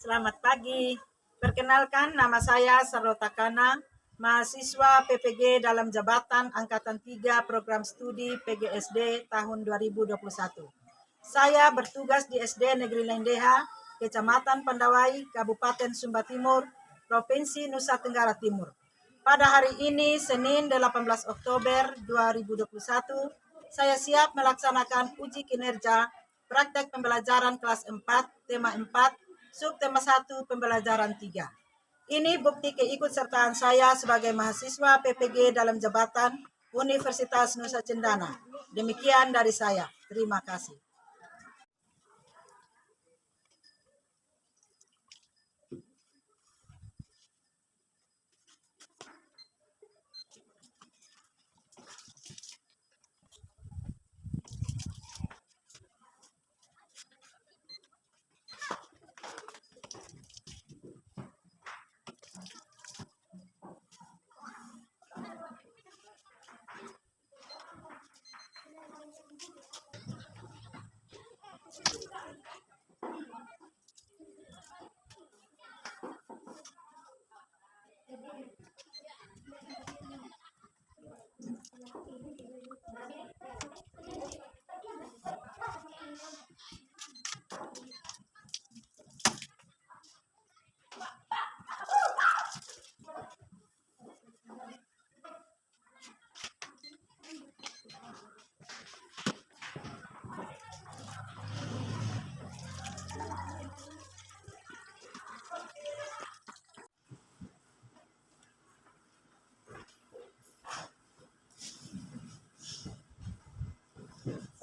Selamat pagi. Perkenalkan, nama saya Sarota Kana, mahasiswa PPG dalam jabatan Angkatan 3 Program Studi PGSD tahun 2021. Saya bertugas di SD Negeri Lendeha, Kecamatan Pandawai, Kabupaten Sumba Timur, Provinsi Nusa Tenggara Timur. Pada hari ini, Senin 18 Oktober 2021, saya siap melaksanakan uji kinerja praktek pembelajaran kelas 4, tema 4, subtema 1, pembelajaran 3. Ini bukti keikutsertaan saya sebagai mahasiswa PPG dalam jabatan Universitas Nusa Cendana. Demikian dari saya. Terima kasih.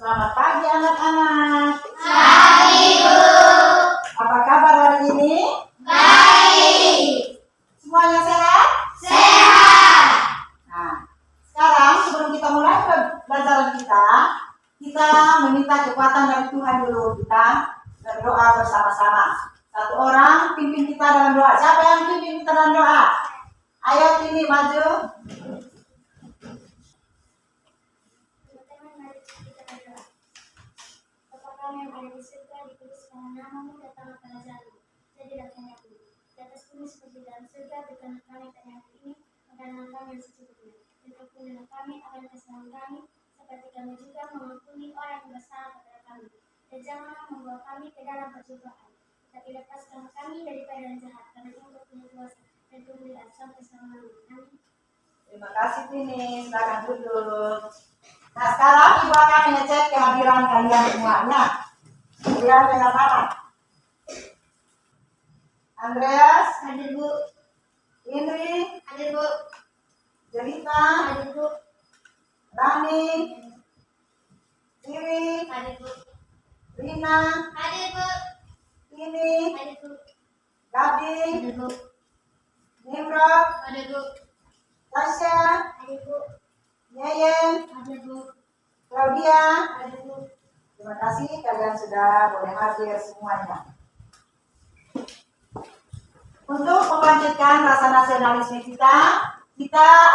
Selamat pagi anak-anak. Pagi, Bu. Apa kabar hari ini? Baik. Semuanya sehat? Sehat. Nah, sekarang sebelum kita mulai pelajaran kita meminta kekuatan dari Tuhan dulu. Kita berdoa bersama-sama. Satu orang pimpin kita dalam doa. Siapa yang pimpin kita dalam doa? Ayo Tini maju. Yang ada di surga, dikuduskan namamu, datanglah kerajaanmu, jadilah kehendakmu di atas bumi seperti dalam surga. Berikanlah kami pada hari ini makanan kami yang secukupnya, dan ampunilah kami akan kesalahan kami, seperti kami juga mengampuni orang yang bersalah kepada kami. Dan janganlah membawa kami ke dalam percobaan, tetapi lepaskanlah kami daripada yang jahat, karena Engkau punya kuasa dan kemuliaan sampai selama-lamanya. Amin. Terima kasih Tini, silakan duduk. Nah sekarang ibu akan mengecek kehadiran kalian semuanya. Kalian dengan mana? Andreas, Hadir, Bu. Indri, Hadir, Bu. Jelita, Hadir, Bu. Rani, Siri, Hadir, Bu. Rina, Hadir, Bu. Tini, Hadir, Bu. Gabi, Hadir, Bu. Nimrod, Hadir, Bu. Tasya, Hadir, Bu. Yeyen, Hadir, Bu. Claudia. Hadir, Bu. Terima kasih kalian sudah boleh hadir semuanya. Untuk melanjutkan rasa nasionalisme kita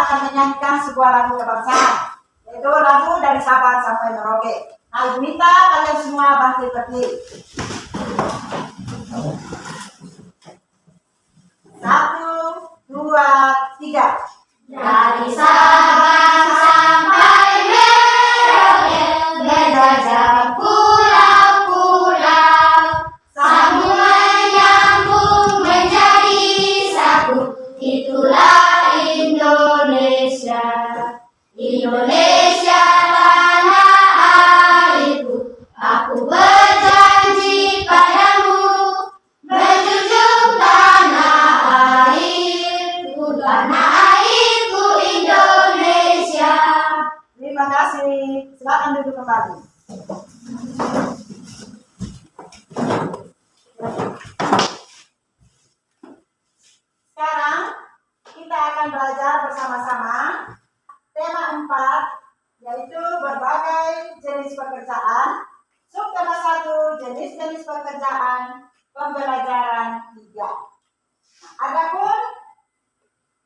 akan menyanyikan sebuah lagu kebangsaan, yaitu lagu dari Sabang sampai Merauke. Nah, Ibu minta kalian semua bangkit berdiri. 1, 2, 3. Dari Sabang sampai Merauke, berjajah pulau-pulau, sambungan nyambung menjadi satu. Itulah Indonesia. Indonesia tanah airku, aku berjanji padamu, menjunjung tanah airku, tanah airku Indonesia. Terima kasih. Silakan duduk kembali. Sekarang kita akan belajar bersama-sama tema 4, yaitu berbagai jenis pekerjaan, subtema 1, jenis-jenis pekerjaan, pembelajaran 3. Adapun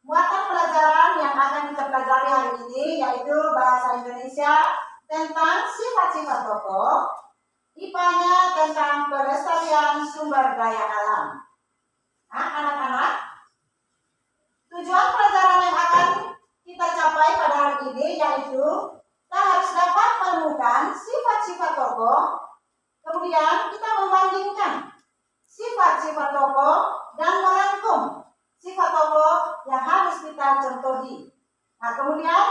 muatan pelajaran yang akan kita pelajari hari ini yaitu bahasa Indonesia tentang sifat-sifat pokok, IPA-nya tentang pelestarian sumber daya alam. Nah, anak-anak, tujuan pelajaran yang akan kita capai pada hari ini yaitu kita harus dapat menemukan sifat-sifat tokoh, kemudian kita membandingkan sifat-sifat tokoh dan merangkum sifat tokoh yang harus kita contohi. Nah, kemudian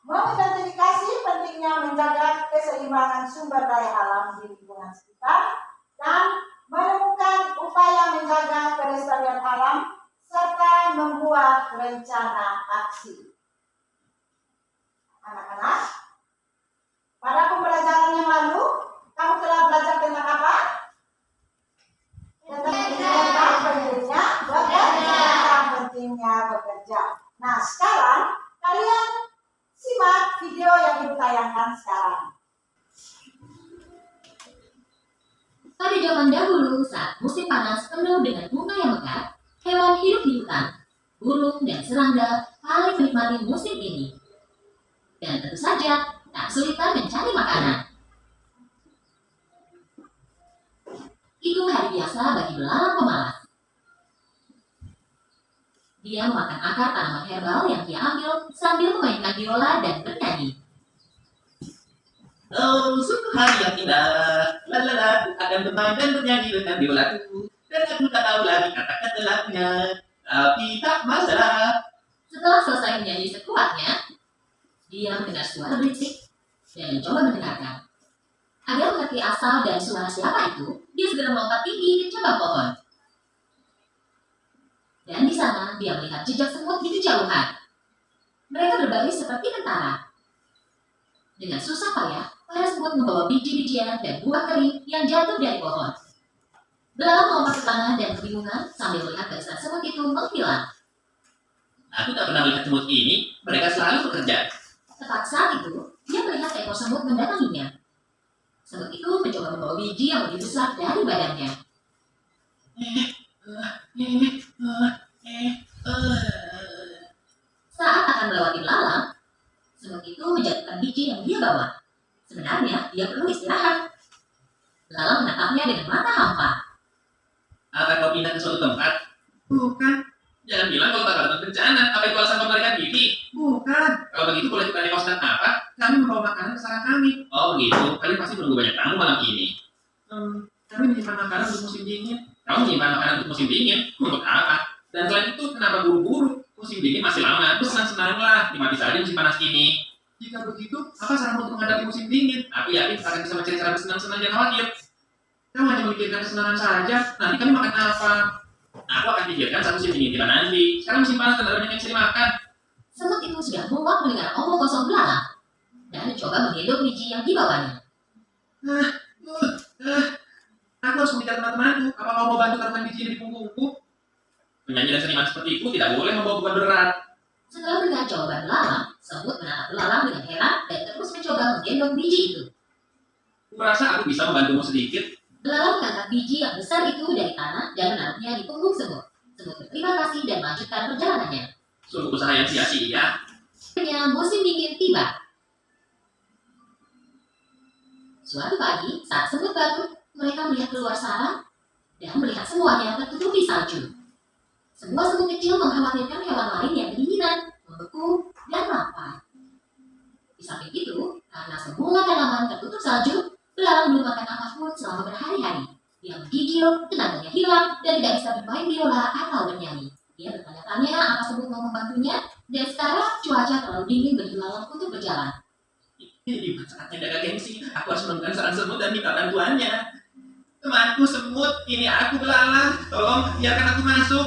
mengidentifikasi pentingnya menjaga keseimbangan sumber daya alam di lingkungan sekitar dan menemukan upaya menjaga kelestarian alam serta membuat rencana aksi. Anak-anak, pada pembelajaran yang lalu, kamu telah belajar tentang apa? Tentang pentingnya bekerja. Nah, sekarang kalian simak video yang ibu tayangkan sekarang. Pada zaman dahulu, saat musim panas penuh dengan bunga yang mekar, hewan hidup di hutan. Burung dan serangga paling menikmati musim ini. Dan tentu saja, tak kesulitan mencari makanan. Itu hari biasa bagi belalang pemalas. Dia memakan akar tanaman herbal yang dia ambil sambil memainkan biola dan bernyanyi. Oh, sungguh hari yang indah. Lalala, aku akan bermain dan bernyanyi dengan biolaku. Dan aku tak tahu lagi kata-kata lagunya. Tapi tak masalah. Setelah selesai menyanyi sekuatnya, dia mendengar suara berisik dan mencoba mendengarkan. Agar mengerti asal dari suara siapa itu, dia segera melompat tinggi ke cabang pohon. Dan di sana dia melihat jejak semut di kejauhan. Mereka berbaris seperti tentara. Dengan susah payah, para semut membawa biji-bijian dan buah kering yang jatuh dari pohon. Belalang melompat ke tanah dan kebingungan sambil melihat barisan semut itu menghilang. Aku tak pernah melihat semut ini. Mereka selalu bekerja. Tepat saat itu, dia melihat seekor semut mendatanginya. Semut itu mencoba membawa biji yang lebih besar dari badannya. Saat akan melewati belalang, semut itu menjatuhkan biji yang dia bawa. Sebenarnya, dia perlu istirahat. Belalang menatapnya dengan mata hampa. Apa kau pindah ke suatu tempat? Bukan. Jangan bilang kau tak dapat bencana. Apa itu alasan kau melarikan diri? Bukan. Kalau begitu boleh tukar kau sedang apa? Kami membawa makanan ke sarang kami. Oh begitu. Kalian pasti menunggu banyak tamu malam ini. Kami menyimpan makanan untuk musim dingin. Kamu menyimpan makanan untuk musim dingin? Untuk apa? Dan selain itu, kenapa buru-buru? Musim dingin masih lama. Terus senang-senanglah. Nikmati saja musim panas ini. Jika begitu, apa saranmu untuk menghadapi musim dingin? Aku yakin akan bisa mencari cara bersenang-senang dan khawatir. Kamu hanya memikirkan kesenangan saja. Nanti kami makan apa? Aku akan pikirkan saat musim dingin tiba nanti. Sekarang musim panas dan ada banyak yang bisa dimakan. Semut itu sudah muak mendengar omong kosong belalang dan mencoba menggendong biji yang dibawanya. Aku harus meminta teman-temanku. Apa kau mau bantu taruhan biji di punggungku? Penyanyi dan seniman seperti itu tidak boleh membawa beban berat. Setelah mendengar jawaban belalang, semut menatap belalang dengan heran dan terus mencoba menggendong biji itu. Kurasa aku bisa membantumu sedikit. Belalang mengangkat biji yang besar itu dari tanah dan menaruhnya di punggung semut. Semut berterima kasih dan melanjutkan perjalanannya. Sungguh usaha yang sia-sia. Akhirnya musim dingin tiba. Suatu pagi, saat semut bangun, mereka melihat keluar sarang dan melihat semuanya tertutupi salju. Semua semut kecil mengkhawatirkan hewan lain yang kedinginan, membeku, dan lapar. Di samping itu, karena semua tanaman tertutup salju, belalang belum makan apapun selama berhari-hari. Dia menggigil, tenaganya hilang, dan tidak bisa bermain biola atau bernyanyi. Dia bertanya-tanya apa semut mau membantunya, dan sekarang cuaca terlalu dingin bagi belalang untuk berjalan. Ini saatnya jaga gengsi. Aku harus menemukan sarang semut dan minta bantuannya. Temanku semut, ini aku belalang. Tolong biarkan aku masuk.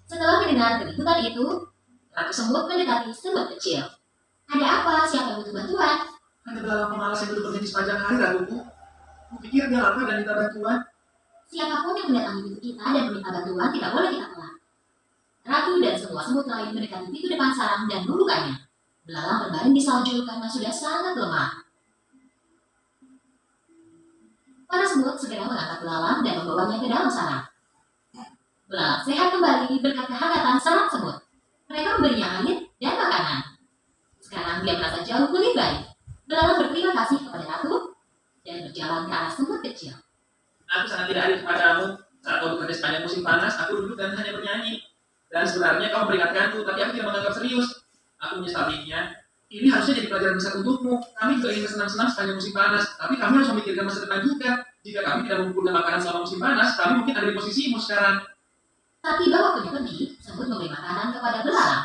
Setelah mendengar keributan itu, ratu semut mendekati semut kecil. Ada apa? Siapa yang butuh bantuan? Ada belalang pemalas yang duduk bernyanyi sepanjang hari, ratuku. Kupikir dia lapar dan minta bantuan. Siapapun yang mendatangi pintu kita dan meminta bantuan tidak boleh kita tolak. Ratu dan semua semut lain mendekati pintu depan sarang dan membukanya. Belalang berbaring di salju karena sudah sangat lemah. Para semut segera mengangkat belalang dan membawanya ke dalam sarang. Belalang sehat kembali berkat kehangatan sarang semut. Mereka memberinya air dan makanan. Sekarang dia merasa jauh lebih baik. Belalang berterima kasih kepada ratu dan berjalan ke arah semut kecil. Aku sangat tidak adil kepadamu. Saat kau bekerja sepanjang musim panas, aku duduk dan hanya bernyanyi. Dan sebenarnya kau memperingatkanku, tapi aku tidak menganggap serius. Aku menyesalinya. Ini harusnya jadi pelajaran besar untukmu. Kami juga ingin senang-senang sepanjang musim panas, tapi kami harus memikirkan masa depan juga. Jika kami tidak mengumpulkan makanan selama musim panas, kami mungkin ada di posisimu sekarang. Saat tiba waktunya pergi, semut memberi makanan kepada belalang.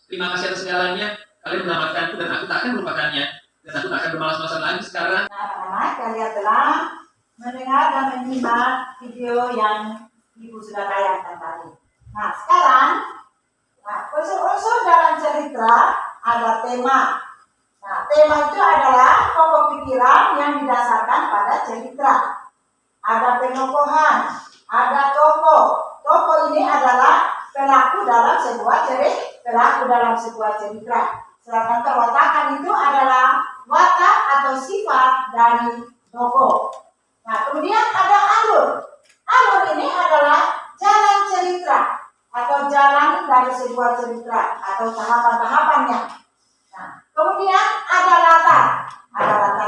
Terima kasih atas segalanya. Kalian menyelamatkanku dan aku tak akan melupakannya. Dan aku tak akan bermalas-malasan lagi sekarang. Nah, anak-anak, kalian telah mendengar dan menyimak video yang Ibu sudah tayangkan tadi. Nah, sekarang, unsur-unsur dalam cerita ada tema. Nah, tema itu adalah pokok pikiran yang didasarkan pada cerita. Ada penokohan, ada tokoh. Tokoh ini adalah pelaku dalam sebuah cerita. Sedangkan perwatakan itu adalah watak atau sifat dari tokoh. Nah, kemudian ada alur. Alur ini adalah jalan cerita atau jalan dari sebuah cerita atau tahapan-tahapannya. Nah, kemudian ada latar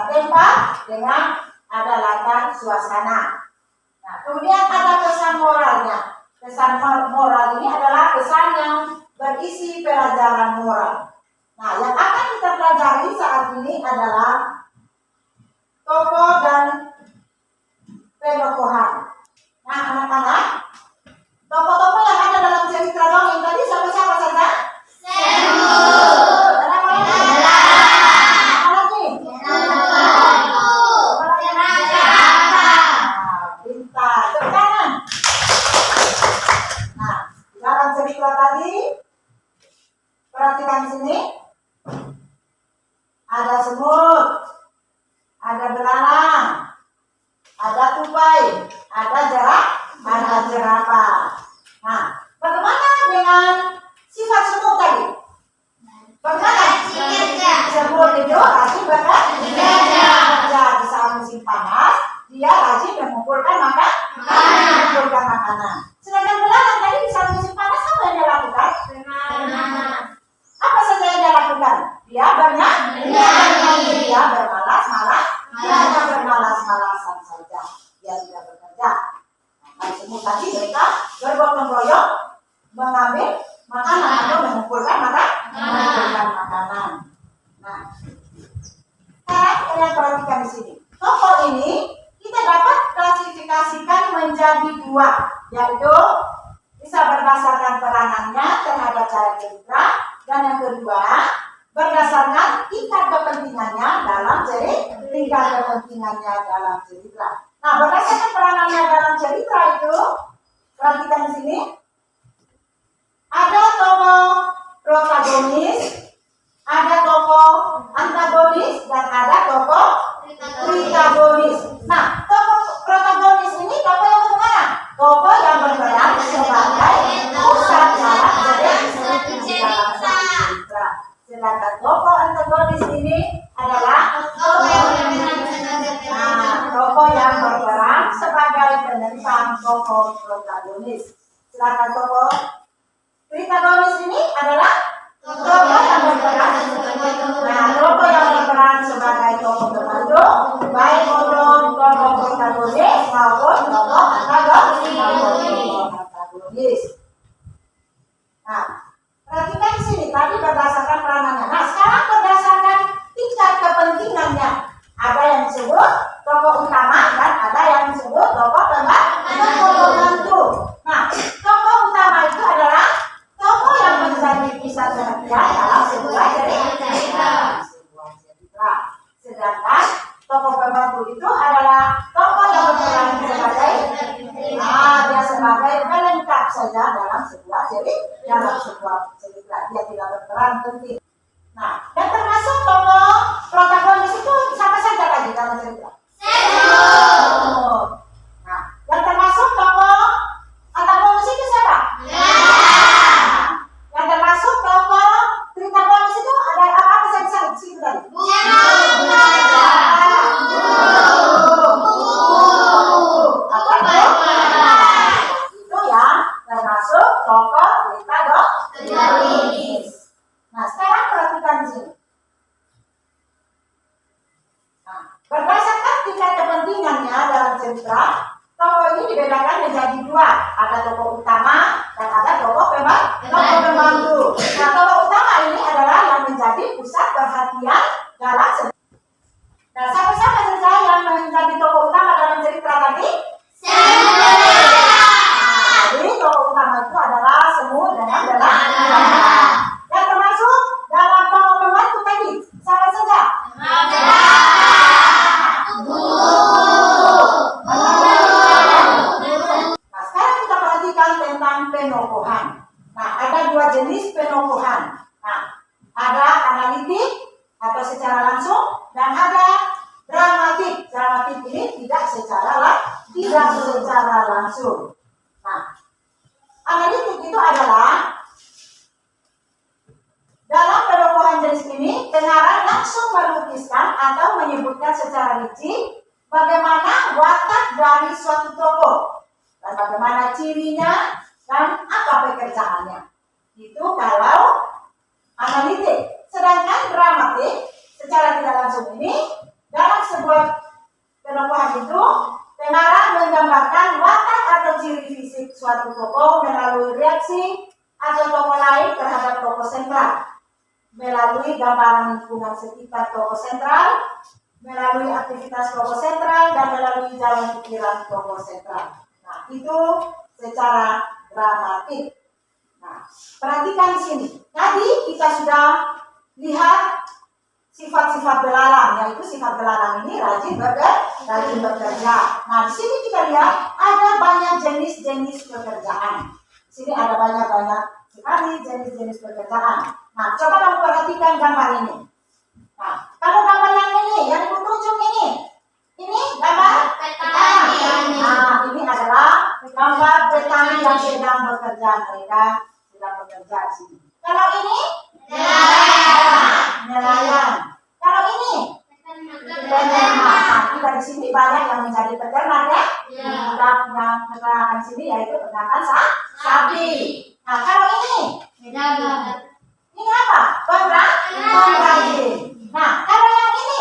tempat dengan ada latar suasana. Nah, kemudian ada pesan moralnya. Pesan moral ini adalah pesan yang berisi pelajaran moral. Nah, yang akan kita pelajari saat ini adalah tokoh dan penokohan. Nah, anak-anak, tokoh-tokoh yang ada dalam cerita dongeng tadi siapa-siapa saja? Semut. Apa lagi? Pintar. Tepuk tangan. Nah, dalam cerita tadi, perhatikan di sini. Ada semut, ada belalang, ada tupai, ada jerapah. Nah, bagaimana dengan sifat semut tadi? Bagaimana? Semut itu rajin bekerja. Di saat musim panas, dia rajin mengumpulkan makanan. Sedangkan belalang tadi di saat musim panas apa yang dia lakukan? Apa saja yang dia lakukan? Dia bermalas-malasan saja. Dia tidak bekerja. Nah, semut tadi mereka bergotong royong mengambil makanan atau mengumpulkan makanan. Nah, sekarang kalian perhatikan di sini. Tokoh ini kita dapat klasifikasikan menjadi dua, yaitu bisa berdasarkan peranannya terhadap cara cerita, dan yang kedua berdasarkan tingkat kepentingannya dalam cerita. Nah, berdasarkan peranannya dalam cerita itu, perhatikan di sini. Ada tokoh protagonis, ada tokoh antagonis, dan ada tokoh pritagonis. Nah, tokoh protagonis ini tokoh yang bagaimana? Tokoh yang berperan sebagai pusat dalam cerita. Sedangkan tokoh antagonis ini adalah tokoh yang berperan sebagai penentang tokoh protagonis. Sedangkan tokoh pritagonis ini adalah tokoh yang berperan sebagai tokoh pembantu, baik untuk tokoh protagonis maupun tokoh antagonis. Nah, perhatikan di sini tadi berdasarkan peranannya. Nah, sekarang berdasarkan tingkat kepentingannya. Ada yang disebut tokoh utama dan ada yang disebut tokoh pembantu. Nah, tokoh utama itu adalah tokoh yang menjadi pusat perhatian dalam sebuah cerita. Sedangkan tokoh pembantu itu adalah tokoh yang berperan sebagai pelengkap saja dalam sebuah cerita. Dia tidak berperan penting. Nah, dan termasuk tokoh protagonis itu siapa saja lagi dalam cerita? Semut. Nah, dan termasuk tokoh antagonis itu siapa? Yang termasuk tokoh pritagonis itu ada apa saja di situ tadi? Itu yang termasuk tokoh pritagonis. Nah, sekarang perhatikan di sini. Nah, berdasarkan tingkat kepentingannya dalam cerita, toko ini dibedakan menjadi dua. Ada toko utama dan ada toko pembantu. Nah, toko utama ini adalah yang menjadi pusat perhatian dalam. Nah, siapa saja yang menjadi toko utama dalam cerita tadi? Jadi toko utama itu adalah semut dengan belalang. Dan termasuk dalam toko pembantu tadi, siapa saja? Nah, sekarang kita perhatikan tentang penokohan. Nah, ada dua jenis penokohan. Nah, ada analitik atau secara langsung dan ada dramatik. Dramatik ini tidak secara langsung. Nah, analitik itu adalah dalam penokohan jenis ini pengarang langsung melukiskan atau menyebutkan secara rinci bagaimana watak dari suatu tokoh dan bagaimana cirinya dan apa pekerjaannya. Itu kalau analitik. Sedangkan dramatik secara tidak langsung ini dalam sebuah penokohan itu pengarang menggambarkan watak atau ciri fisik suatu tokoh melalui reaksi atau tokoh lain terhadap tokoh sentral, melalui gambaran lingkungan sekitar tokoh sentral, melalui aktivitas tokoh sentral, dan melalui jalan pikiran tokoh sentral. Nah, itu secara dramatik. Nah, perhatikan di sini. Tadi kita sudah lihat sifat-sifat belalang, yaitu sifat belalang ini rajin bekerja. Nah, di sini kita lihat ada banyak jenis-jenis pekerjaan. Di sini ada banyak sekali jenis-jenis pekerjaan. Nah, coba kamu perhatikan gambar ini. Nah, kalau gambar yang ini, yang kutunjuk ini gambar petani. Nah, ini adalah gambar petani yang sedang bekerja. Mereka sedang bekerja di sini. Kalau ini nelayan. Kalau ini peternak. Kita di sini banyak yang menjadi peternak ya. Kita punya peternakan di sini yaitu peternakan sapi. Nah, kalau ini apa? Pengrajin. Nah, kalau yang ini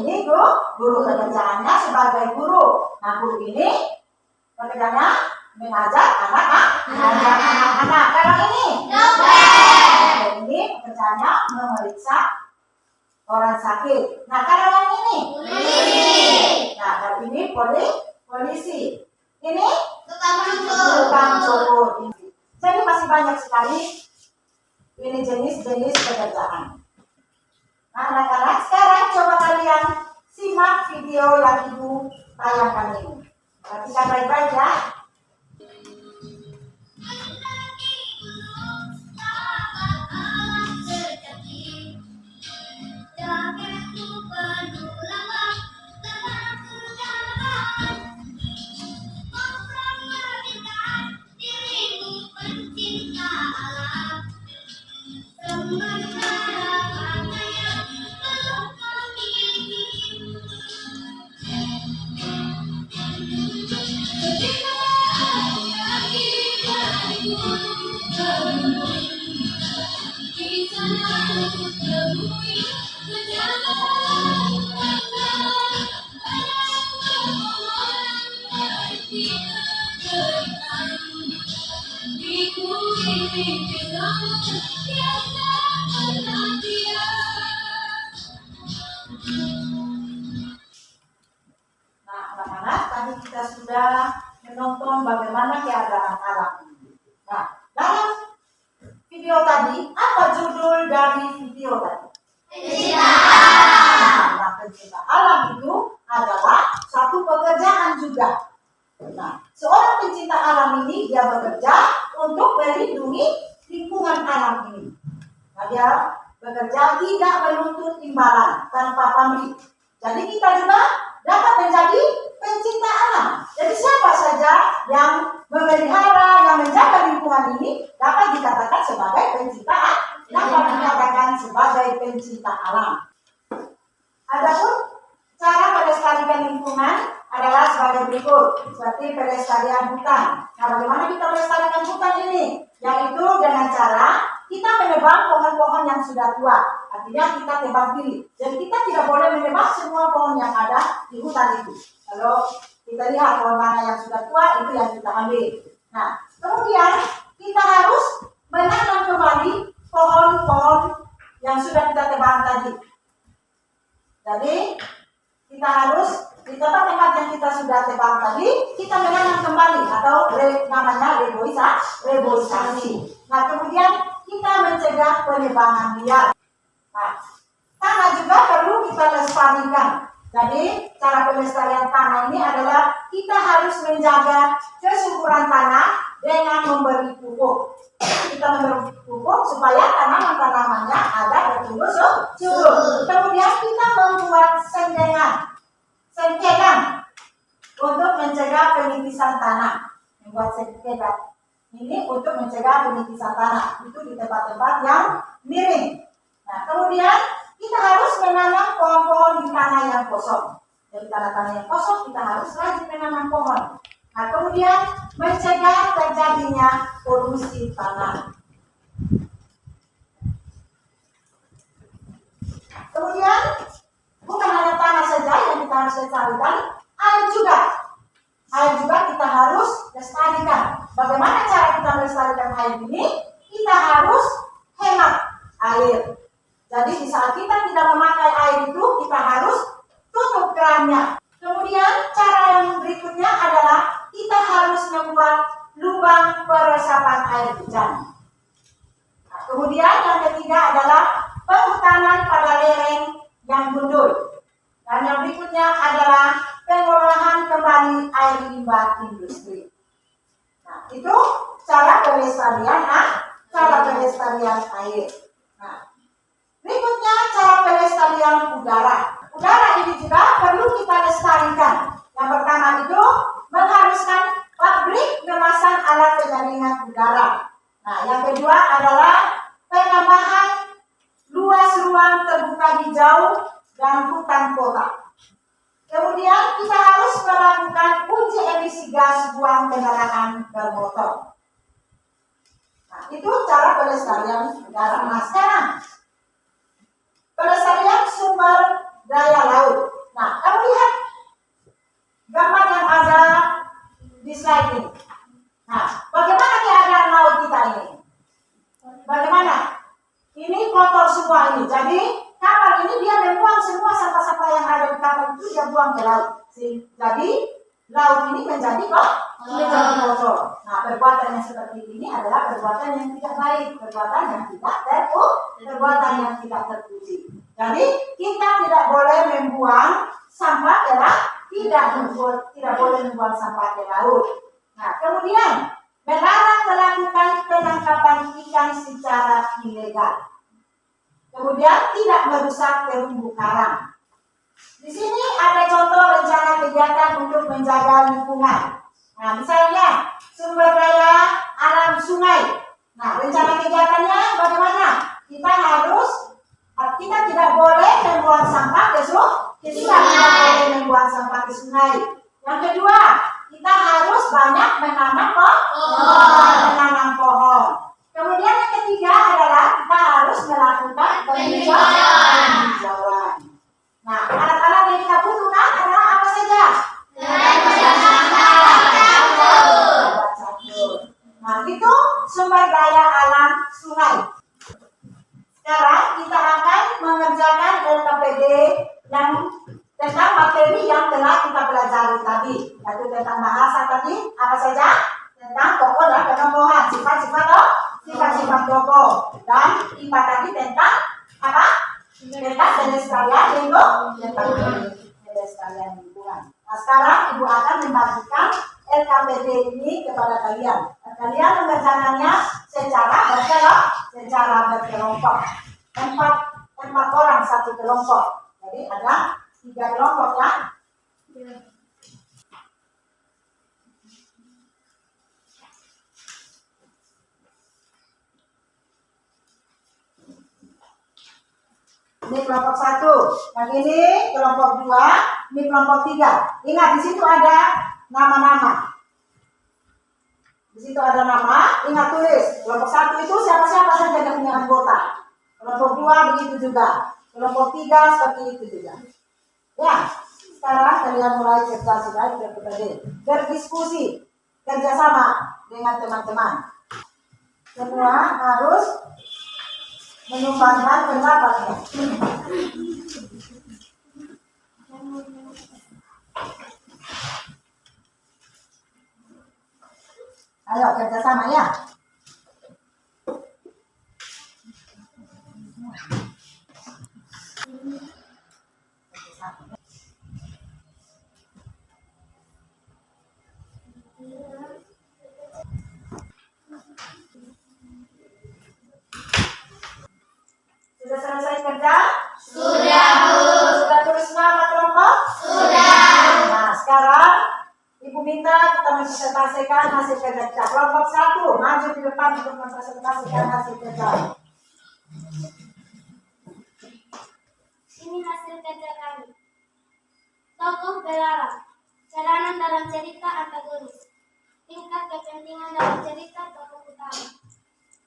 ini guru pekerjaannya sebagai guru. Nah, guru ini pekerjaannya mengajar anak-anak. Kalau ini ini pekerjaannya memeriksa orang sakit. Nah, kalau yang ini nah, kalau ini polisi. Ini tukang cukur. Jadi masih banyak sekali ini jenis-jenis pekerjaan. Nah, anak-anak, sekarang coba kalian simak video yang Ibu tayangkan ini. Perhatikan baik-baik ya. Nah, anak-anak, tadi kita sudah menonton bagaimana keadaan alam ini. Nah, dalam video tadi, apa judul dari video tadi? Nah, pencinta alam itu adalah satu pekerjaan juga. Nah, seorang pencinta alam ini dia bekerja untuk melindungi lingkungan alam ini. Nah, dia bekerja tidak menuntut imbalan tanpa pamrih. Jadi kita juga dapat menjadi pencinta alam. Jadi siapa saja yang memelihara, yang menjaga lingkungan ini dapat dikatakan sebagai pencinta alam. Dapat dikatakan sebagai pencinta alam. Adapun cara melestarikan lingkungan adalah sebagai berikut, seperti pelestarian hutan. Nah, bagaimana kita melestarikan hutan ini? Yaitu dengan cara kita menebang pohon-pohon yang sudah tua. Artinya kita tebang kiri. Jadi kita tidak boleh menebang semua pohon yang ada di hutan itu. Kalau kita lihat pohon mana yang sudah tua, itu yang kita ambil. Nah, kemudian kita harus menanam kembali pohon-pohon yang sudah kita tebang tadi. Jadi kita harus di tempat-tempat yang kita sudah tebang tadi, kita menanam kembali atau namanya reboisasi. Nah, kemudian kita mencegah penebangan liar. Nah, tanah juga perlu kita lestarikan. Jadi cara pelestarian tanah ini adalah kita harus menjaga kesuburan tanah dengan memberi pupuk. Kita memberi pupuk supaya tanaman-tanamannya agar bertumbuh subur. Kemudian kita membuat sengkedan untuk mencegah penitisan tanah. Membuat sengkedan ini untuk mencegah penitisan tanah. Itu di tempat-tempat yang miring. Nah, kemudian kita harus menanam pohon-pohon di tanah yang kosong. Dari tanah-tanah yang kosong kita harus rajin menanam pohon. Nah, kemudian mencegah terjadinya polusi tanah. Kemudian bukan hanya tanah saja yang kita harus lestarikan, air juga. Air juga kita harus lestarikan. Bagaimana cara kita melestarikan air ini? Kita harus hemat air. Jadi di saat kita tidak memakai air itu, kita harus tutup kerannya. Kemudian cara yang berikutnya adalah kita harus membuat lubang peresapan air hujan. Nah, kemudian yang ketiga adalah penghutanan pada lereng yang gundul. Dan yang berikutnya adalah pengolahan kembali air limbah industri. Nah, itu cara pelestarian air. Nah, berikutnya cara pelestarian udara. Udara ini juga perlu kita lestarikan. Yang pertama itu mengharuskan pabrik memasang alat penyaringan udara. Nah, yang kedua adalah penambahan luas ruang terbuka hijau dan hutan kota. Kemudian kita harus melakukan uji emisi gas buang kendaraan bermotor. Nah, itu cara pelestarian udara. Nah, sekarang pelestarian sumber daya laut. Nah, kamu lihat gambar yang ada di slide ini. Nah, bagaimana keadaan laut kita ini? Bagaimana? Ini kotor semua ini. Jadi kapal ini dia membuang semua sampah-sampah yang ada di kapal itu dia buang ke laut. Jadi laut ini menjadi kotor. Nah, perbuatan yang seperti ini adalah perbuatan yang tidak baik, perbuatan yang tidak terpuji. Jadi kita tidak boleh membuang sampah ke laut, tidak boleh membuang sampah ke laut. Nah, kemudian melarang melakukan penangkapan ikan secara ilegal. Kemudian tidak merusak terumbu karang. Di sini ada contoh rencana kegiatan untuk menjaga lingkungan. Nah, misalnya sumber daya alam sungai. Nah, rencana kegiatannya bagaimana? Kita tidak boleh membuang sampah ke sungai. Kita tidak boleh membuang sampah ke sungai. Yang kedua, kita harus banyak menanam pohon. Kemudian yang ketiga adalah kita harus melakukan penghijauan. Nah, alat-alat yang kita butuhkan adalah apa saja? Nah, itu sumber daya alam sungai. Sekarang kita akan mengerjakan LKPD yang tentang materi yang telah kita pelajari tadi, yaitu tentang bahasa tadi apa saja? Tentang pokok dan penombohan, sifat-sifat pokok, dan IPA tadi tentang apa? Tentang pelestarian lingkungan. Nah, sekarang Ibu akan membagikan LKPD ini kepada kalian. Kalian mengerjakannya secara berkelompok. Empat orang satu kelompok. Jadi ada 3 kelompok ya. Ini kelompok 1, yang ini kelompok 2, ini kelompok 3. Ingat di situ ada nama-nama. Di situ ada nama, ingat tulis. Kelompok 1 itu siapa-siapa saja yang punya anggota. Kelompok 2 begitu juga. Kelompok 3 seperti itu juga. Ya. Sekarang kalian mulai kerja sudah berdiskusi, kerjasama dengan teman-teman. Semua harus menyumbangkan pendapatnya. Ayo kerjasama ya. Sudah selesai kerja? Sudah, Bu. Sudah tulis nama kelompok? Sudah. Nah, sekarang Ibu minta kita mempresentasikan hasil kerja kita. Kelompok 1 maju di depan untuk mempresentasikan hasil kerja. Ini hasil kerja kami. Tokoh Belara, peranan dalam cerita antagonis. Tingkat kepentingan dalam cerita tokoh utama.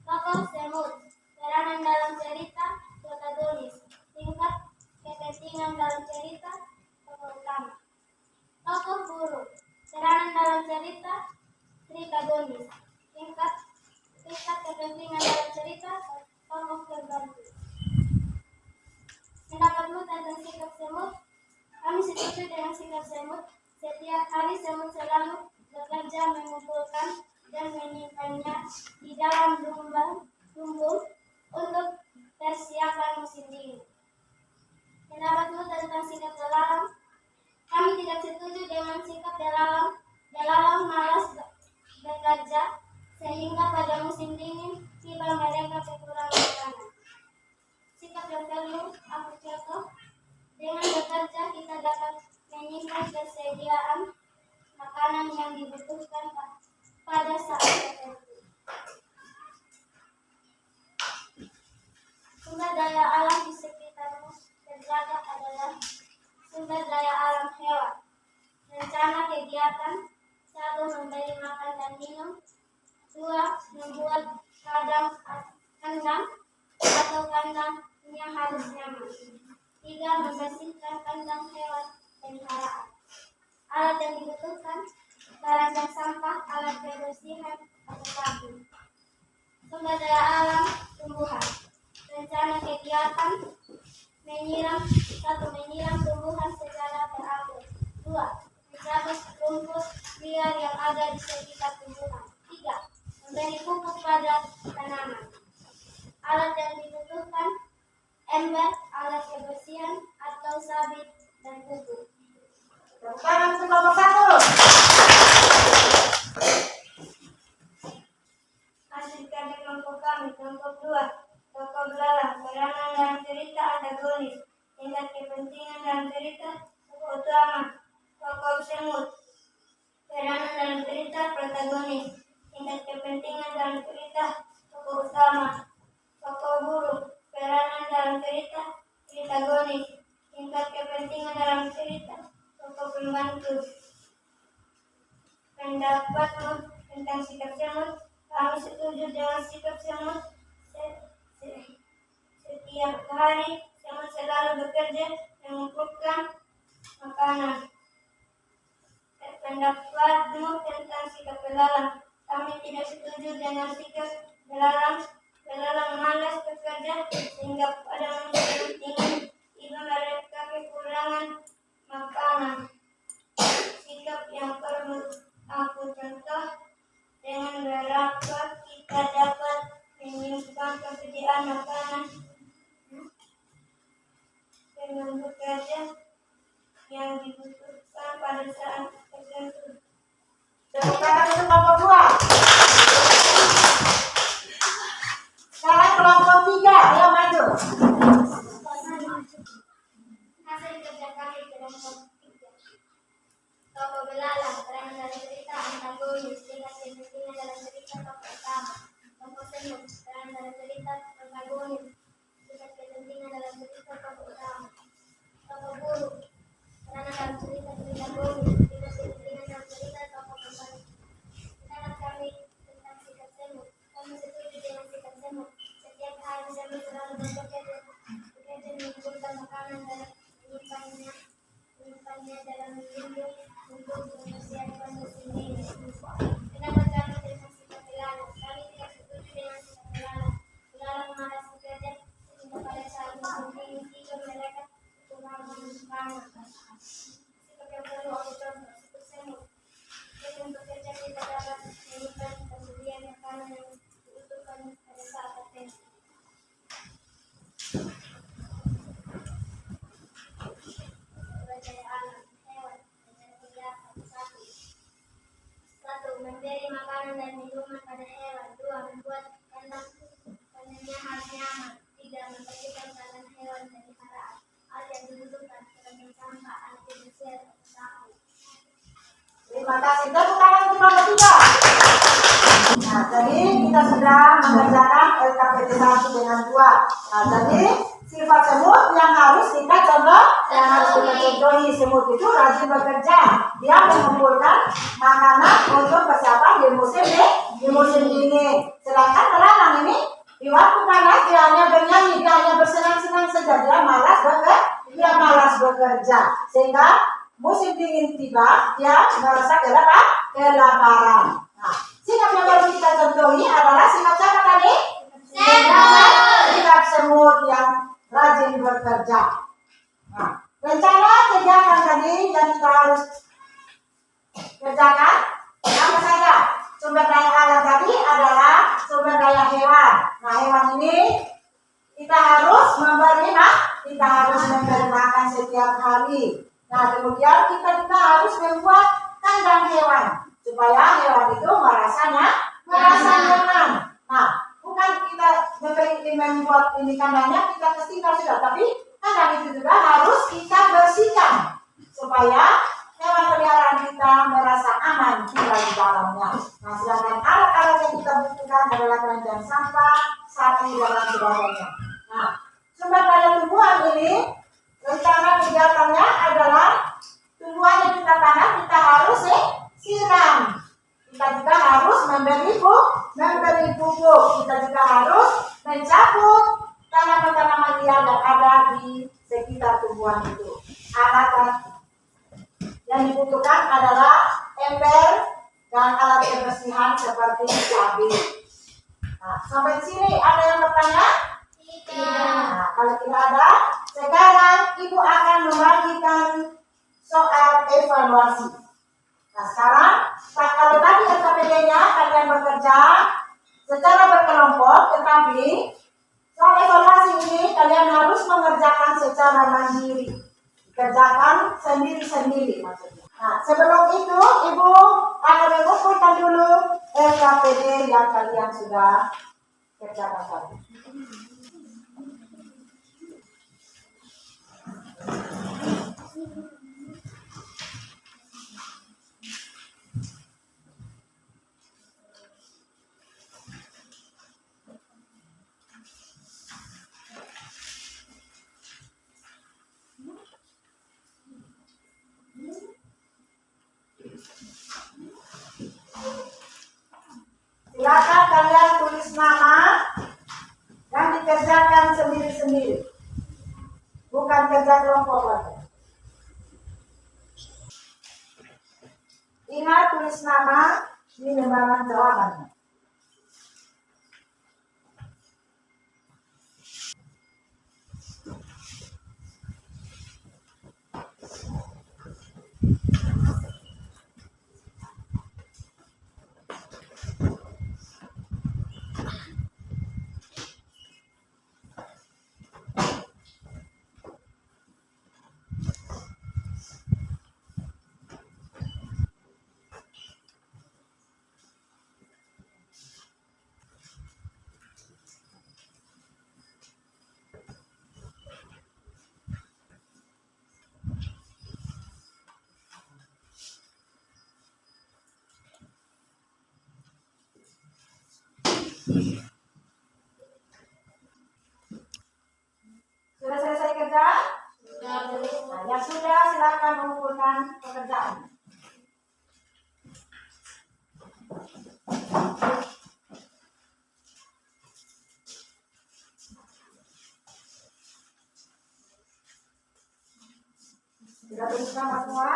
Tokoh Semut, peranan dalam cerita protagonis. Tingkat kepentingan dalam cerita tokoh utama. Tokoh Burung, peranan dalam cerita tritagonis. Tingkat kepentingan dalam cerita tokoh pembantu. Pendapatmu tentang sikap semut? Kami setuju dengan sikap semut. Setiap hari semut selalu bekerja mengumpulkan dan menyimpannya di dalam lumbung untuk persiapan musim dingin. Pendapatmu tentang sikap belalang? Kami tidak setuju dengan sikap belalang. Belalang malas bekerja sehingga pada musim dingin tiba mereka kekurangan makanan. Sikap levelmu, aku contoh. Dengan bekerja kita dapat menyimpan kesediaan makanan yang dibutuhkan pada saat tertentu. Sumber daya alam di sekitarmu terjaga adalah sumber daya alam hewan. Rencana kegiatan: 1. Memberi makan dan minum. 2. Membuat kandang atau kandangnya harus nyaman. 3. Membersihkan kandang hewan peliharaan. Alat yang dibutuhkan: barang sampah, alat kebersihan, atau sabun. Sumber daya alam tumbuhan. Rencana kegiatan: menyiram 1. Menyiram tumbuhan secara teratur. 2. Mencabut rumput liar yang ada di sekitar tumbuhan. 3. Memberi pupuk pada tanaman. Alat yang dibutuhkan: ember, alat kebersihan, atau sabit dan pupuk. Tangan untuk kelompok 1. Hasil kerja kelompok kami. Kelompok 2. Tokoh belalang, peranan dalam cerita antagonis. Tingkat kepentingan dalam cerita tokoh utama. Tokoh semut, peranan dalam cerita protagonis. Tingkat kepentingan dalam cerita tokoh utama. Tokoh burung, peranan dalam cerita tritagonis. Tingkat kepentingan dalam cerita tokoh pembantu. Pendapatmu tentang sikap semut? Kami setuju dengan sikap semut. Setiap hari semut selalu bekerja mengumpulkan makanan. Pendapatmu tentang sikap belalang? Kami tidak setuju dengan sikap belalang. Belalang malas bekerja sehingga pada musim dingin tiba mereka kekurangan makanan. Sikap yang perlu aku contoh: dengan berapa kita dapat menyimpan kesediaan makanan dengan bekerja yang dibutuhkan pada saat tertentu. Tepuk tangan untuk kelompok 2. Sekarang kelompok 3, ayo maju. Hasil kerja kami kelompok 3. Tokoh belalang, peranan dalam cerita antagonis. Tingkat kepentingan dalam cerita tokoh utama. Tokoh semut, peranan dalam cerita protagonis. Tingkat kepentingan dalam cerita tokoh utama. Tokoh burung, peranan dalam cerita tritagonis. Tingkat kepentingan dalam cerita tokoh pembantu. Pendapat kami tentang sikap semut. Kami setuju dengan sikap semut. Setiap hari semut selalu bekerja mengumpulkan makanan dan menyimpannya hanya dalam melindungi untuk mempersiapkan sendiri. Kenapa kami dengan sikap pelalang? Kami tidak setuju dengan sikap pelalang. Pelalang malas bekerja sehingga pada saat musim dingin tiga mereka kekurangan makanan. Sikap yang perlu aku contoh, sikap semut. Dengan bekerja kita dapat menyimpan ketersediaan makanan yang dibutuhkan pada saat tertentu. Sumber alam, hewan, dan kegiatan. Satu, memberi makanan dan minuman pada hewan. Dua, membuat kandang kandangnya harus nyaman. Tiga, membersihkan kandang hewan peliharaan. Hal yang dibutuhkan sebagai sampah, air bersih atau sapu. Terima kasih. Tepuk tangan untuk nomor 3. Nah, jadi kita sudah mengerjakan LKPD 1 dengan 2. Nah, jadi sifat semut yang harus kita contoh, yang harus kita contohi. Semut itu rajin bekerja. Dia mengumpulkan makanan untuk persiapan di musim dingin. Sedangkan pelalang ini di waktu panas dia hanya bernyanyi, dia hanya bersenang-senang saja. Dia malas bekerja. Sehingga musim dingin tiba, dia merasa kelaparan. Nah, sikap yang baru kita contohi adalah sikap siapa tadi? Sikap semut yang rajin bekerja. Nah, rencana kegiatan tadi yang kita harus kerjakan apa saja? Sumber daya alam tadi adalah sumber daya hewan. Nah, hewan ini kita harus memberi makan setiap hari. Nah, kemudian kita juga harus membuat kandang hewan supaya hewan itu merasa nyaman. Nah, bukan kita membuat ini kandangnya kita tinggal sudah, tapi kandang itu juga harus kita bersihkan supaya hewan peliharaan kita merasa aman tinggal di dalamnya. Nah, sedangkan alat-alat yang kita butuhkan adalah keranjang sampah, sapi, dan sebagainya. Nah, sumber daya tumbuhan ini rencana kegiatannya adalah tumbuhan yang kita tanam kita harus siram. Kita juga harus memberi pupuk. Kita juga harus mencabut tanaman-tanaman liar yang ada di sekitar tumbuhan itu. Alat yang dibutuhkan adalah ember dan alat kebersihan seperti sabit. Nah, sampai sini ada yang bertanya? Tidak. Nah, kalau tidak ada, sekarang Ibu akan membagikan soal evaluasi. Nah, sekarang kalau tadi LKPD-nya kalian bekerja secara berkelompok, tetapi soal evaluasi ini kalian harus mengerjakan secara mandiri. Kerjakan sendiri-sendiri maksudnya. Nah, sebelum itu Ibu akan mengumpulkan dulu LKPD yang kalian sudah kerjakan tadi. Silakan kalian tulis nama dan dikerjakan sendiri-sendiri. Bukan kerja kelompok lagi. Ingat tulis nama di lembaran jawabannya. Sudah selesai kerja? Nah, yang sudah silakan mengumpulkan pekerjaan. Sudah bersama semua?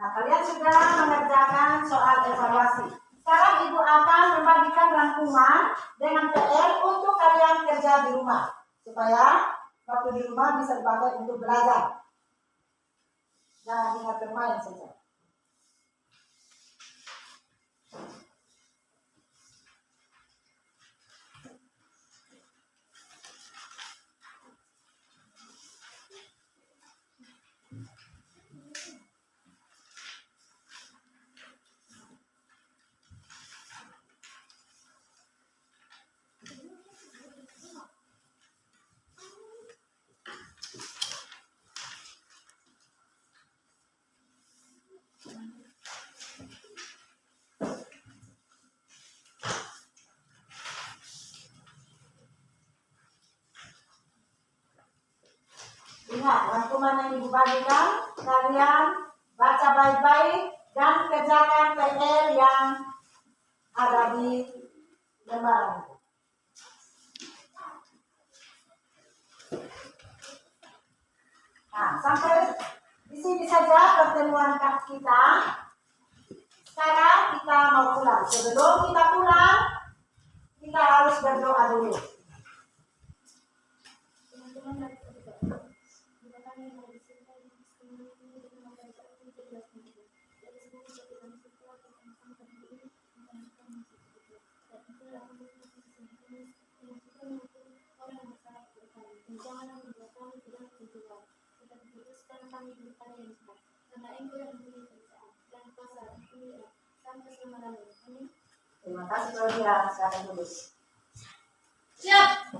Nah, kalian sudah mengerjakan soal evaluasi. Sekarang Ibu akan membagikan rangkuman dengan PR untuk kalian kerja di rumah. Supaya waktu di rumah bisa dipakai untuk belajar. Jangan ingat bermain saja. Ingat, rangkuman yang Ibu bagikan, kalian baca baik-baik dan kerjakan PR yang ada di lembaran itu. Nah, sampai di sini saja pertemuan kita. Sekarang kita mau pulang. Sebelum kita pulang, kita harus berdoa dulu. Terima kasih Claudia, sekarang dulu. Siap.